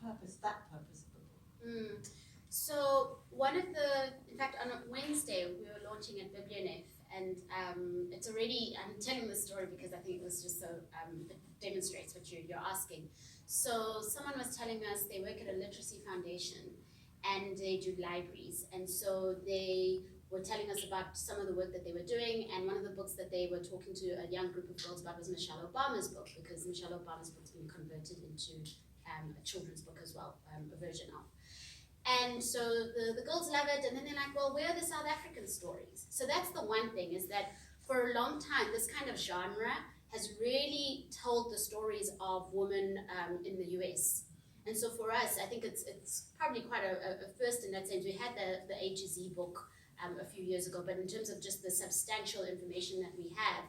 purpose, that purpose of the book? So in fact, on Wednesday, we were launching at Biblionef, and it's already, I'm telling this story because I think it was just so, it demonstrates what you're asking. So someone was telling us they work at a literacy foundation, and they do libraries, and so they were telling us about some of the work that they were doing, and one of the books that they were talking to a young group of girls about was Michelle Obama's book, because Michelle Obama's book's been converted into a children's book as well, a version of. And so the girls love it, and then they're like, well, where are the South African stories? So that's the one thing, is that for a long time, this kind of genre has really told the stories of women in the US. And so for us, I think it's probably quite a first in that sense. We had the A to Z book a few years ago, but in terms of just the substantial information that we have,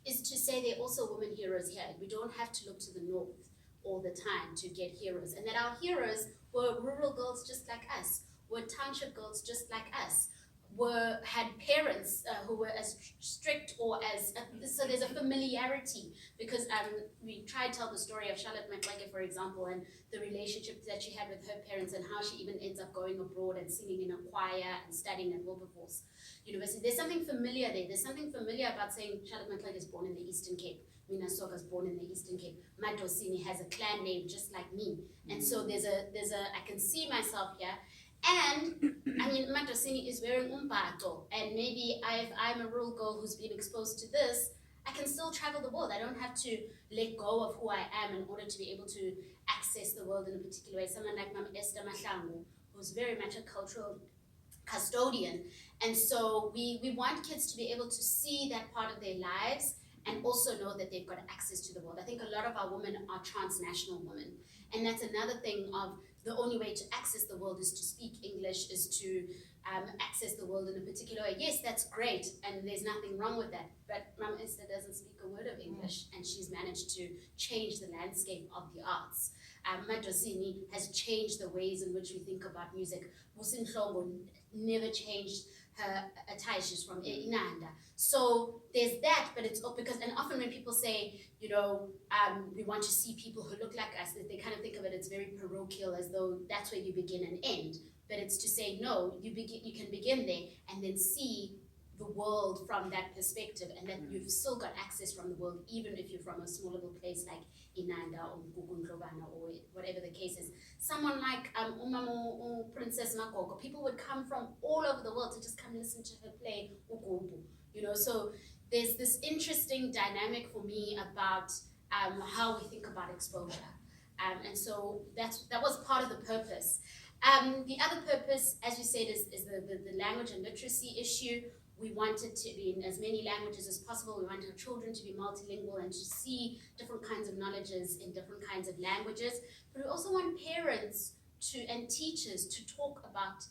is to say there are also women heroes here. We don't have to look to the north all the time to get heroes, and that our heroes were rural girls just like us, were township girls just like us, had parents who were as strict or as, so there's a familiarity, because we try to tell the story of Charlotte McLeod, for example, and the relationship that she had with her parents, and how she even ends up going abroad and singing in a choir and studying at Wilberforce University. There's something familiar there. There's something familiar about saying Charlotte McLeod is born in the Eastern Cape. Mina Soga's born in the Eastern Cape. Madosini has a clan name just like me. And so there's a, I can see myself here. And I mean, Madosini is wearing umbato. And maybe if I'm a rural girl who's been exposed to this, I can still travel the world. I don't have to let go of who I am in order to be able to access the world in a particular way. Someone like Mama Esther Mahlangu, who's very much a cultural custodian. And so we want kids to be able to see that part of their lives, and also know that they've got access to the world. I think a lot of our women are transnational women. And that's another thing of the only way to access the world is to speak English, is to access the world in a particular way. Yes, that's great, and there's nothing wrong with that. But Mama Esther doesn't speak a word of English, and she's managed to change the landscape of the arts. Madosini has changed the ways in which we think about music. Musin Hlongo never changed her attire. She's from Inanda. So there's that, but it's because, and often when people say, you know, we want to see people who look like us, they kind of think of it as very parochial, as though that's where you begin and end. But it's to say, no, you can begin there and then see the world from that perspective, and that you've still got access from the world, even if you're from a small little place like Inanda or Gugunglobana or whatever the case is. Someone like Umamo or Princess Makoko, people would come from all over the world to just come listen to her play Ugubu, you know. So there's this interesting dynamic for me about how we think about exposure. And so that was part of the purpose. The other purpose, as you said, is the language and literacy issue. We want it to be in as many languages as possible. We want our children to be multilingual and to see different kinds of knowledges in different kinds of languages. But we also want parents and teachers to talk about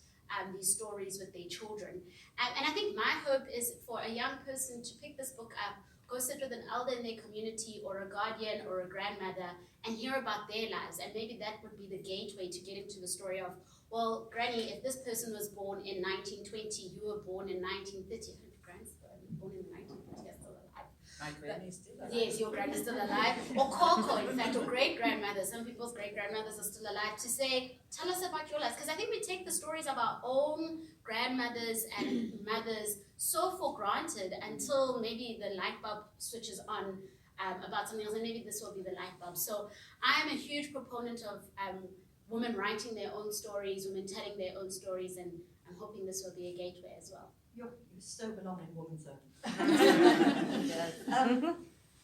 these stories with their children. And I think my hope is for a young person to pick this book up, go sit with an elder in their community or a guardian or a grandmother and hear about their lives. And maybe that would be the gateway to get into the story of, well, Granny, if this person was born in 1920, you were born in 1930. I think Granny's born in 1930, are still alive. My granny's still alive. Yes, your granny's still alive. Or Koko, in fact, or great-grandmother. Some people's great-grandmothers are still alive, to say, tell us about your lives. Because I think we take the stories of our own grandmothers and mothers so for granted until maybe the light bulb switches on about something else, and maybe this will be the light bulb. So I am a huge proponent of women writing their own stories, women telling their own stories, and I'm hoping this will be a gateway as well. You so belong in Woman's Own.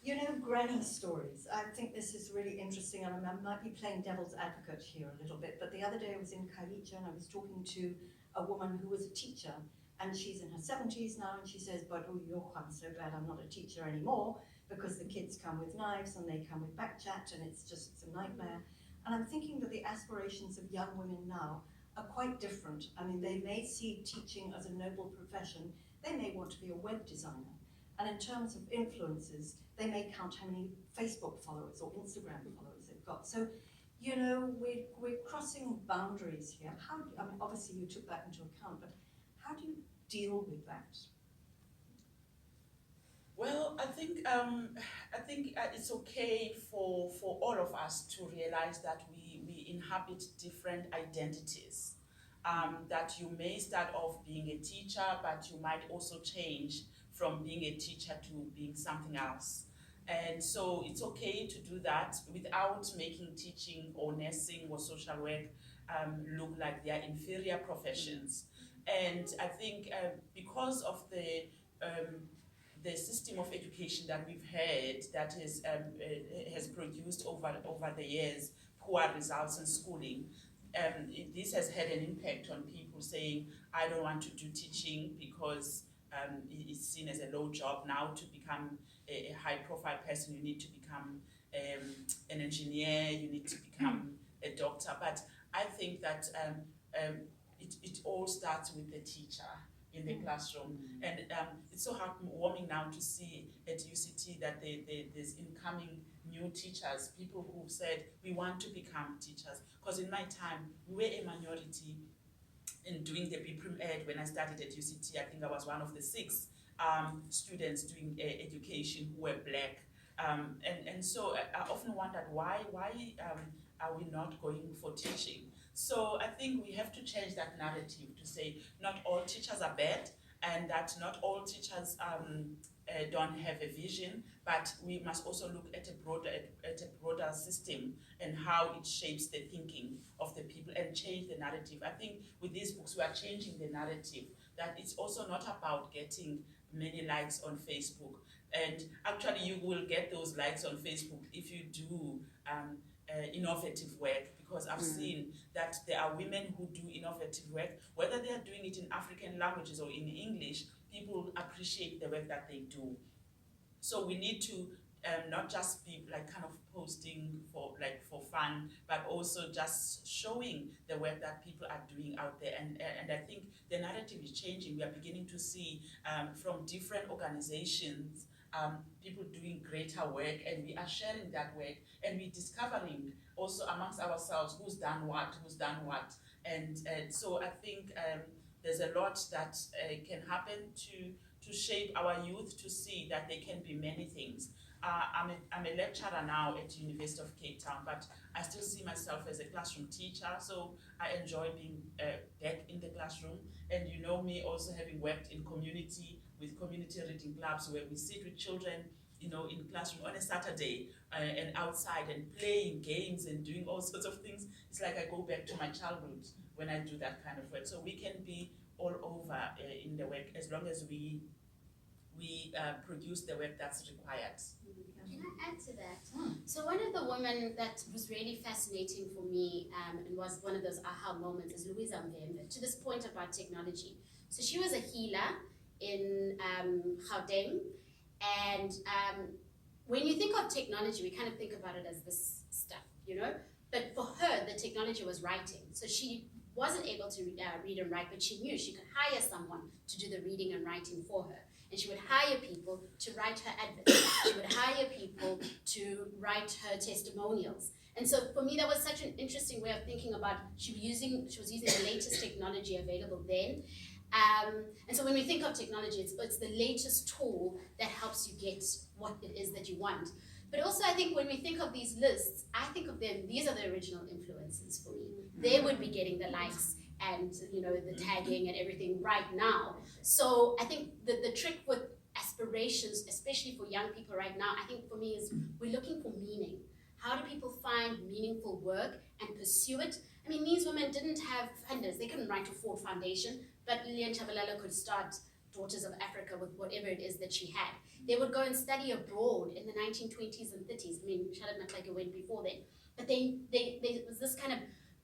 You know, granny stories. I think this is really interesting, and I might be playing devil's advocate here a little bit, but the other day I was in Kailicha and I was talking to a woman who was a teacher, and she's in her 70s now, and she says, but oh, I'm so glad I'm not a teacher anymore, because the kids come with knives and they come with backchat, and it's a nightmare. And I'm thinking that the aspirations of young women now are quite different. I mean, they may see teaching as a noble profession. They may want to be a web designer. And in terms of influences, they may count how many Facebook followers or Instagram followers they've got. So, you know, we're crossing boundaries here. I mean, obviously you took that into account, but how do you deal with that? Well, I think it's okay for all of us to realize that we inhabit different identities. That you may start off being a teacher, but you might also change from being a teacher to being something else. And so it's okay to do that without making teaching or nursing or social work look like they are inferior professions. And I think because of the system of education that we've had that has produced over the years poor results in schooling, this has had an impact on people saying, I don't want to do teaching because it's seen as a low job. Now to become a high-profile person, you need to become an engineer, you need to become a doctor. But I think that it all starts with the teacher in the classroom. And it's so heartwarming now to see at UCT that there's incoming new teachers, people who said, we want to become teachers. Because in my time, we were a minority in doing the BPRIM Ed. When I started at UCT, I think I was one of the 6 students doing education who were black. And so I often wondered, why are we not going for teaching? So I think we have to change that narrative to say not all teachers are bad, and that not all teachers don't have a vision, but we must also look at a broader system and how it shapes the thinking of the people and change the narrative. I think with these books we are changing the narrative, that it's also not about getting many likes on Facebook. And actually you will get those likes on Facebook if you do innovative work, because I've seen that there are women who do innovative work, whether they are doing it in African languages or in English, people appreciate the work that they do. So we need to not just be like kind of posting for fun, but also just showing the work that people are doing out there. And I think the narrative is changing. We are beginning to see from different organizations people doing greater work, and we are sharing that work, and we're discovering also amongst ourselves who's done what. And so I think there's a lot that can happen to shape our youth to see that they can be many things. I'm a lecturer now at the University of Cape Town, but I still see myself as a classroom teacher, so I enjoy being back in the classroom. And you know me also having worked in community with community reading clubs where we sit with children, you know, in classroom on a Saturday and outside and playing games and doing all sorts of things. It's like I go back to my childhood when I do that kind of work. So we can be all over in the work as long as we produce the work that's required. Can I add to that? So one of the women that was really fascinating for me and was one of those aha moments is Louisa Mvembe, to this point about technology. So she was a healer in Gauteng, and when you think of technology, we kind of think about it as this stuff, you know? But for her, the technology was writing. So she wasn't able to read and write, but she knew she could hire someone to do the reading and writing for her. And she would hire people to write her adverts. She would hire people to write her testimonials. And so for me, that was such an interesting way of thinking about, she was using the latest technology available then. And so when we think of technology, it's the latest tool that helps you get what it is that you want. But also I think when we think of these lists, I think of them, these are the original influencers for me. They would be getting the likes and, you know, the tagging and everything right now. So I think the trick with aspirations, especially for young people right now, I think for me is we're looking for meaning. How do people find meaningful work and pursue it? I mean, these women didn't have funders. They couldn't write a Ford Foundation, but Lilian Chabalala could start Daughters of Africa with whatever it is that she had. They would go and study abroad in the 1920s and 30s. I mean, Charlotte McClager went before then. But there was this kind of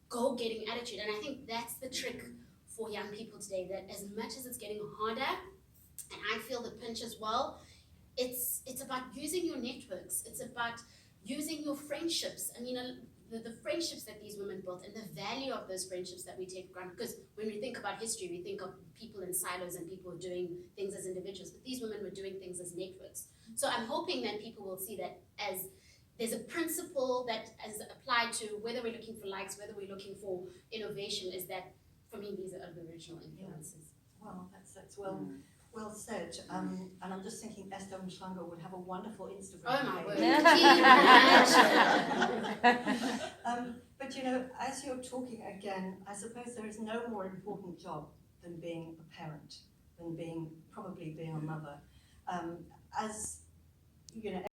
go-getting attitude. And I think that's the trick for young people today, that as much as it's getting harder, and I feel the pinch as well, it's about using your networks. It's about using your friendships. I mean, the friendships that these women built and the value of those friendships that we take for granted. Because when we think about history, we think of people in silos and people doing things as individuals, but these women were doing things as networks. So I'm hoping that people will see that as there's a principle that is applied to whether we're looking for likes, whether we're looking for innovation, is that, for me, these are the original influences. Well, that's well said. And I'm just thinking Esther Mshango would have a wonderful Instagram Oh my page. word. But But you know, as you're talking again, I suppose there is no more important job than being a parent, than probably being a mother. As you know,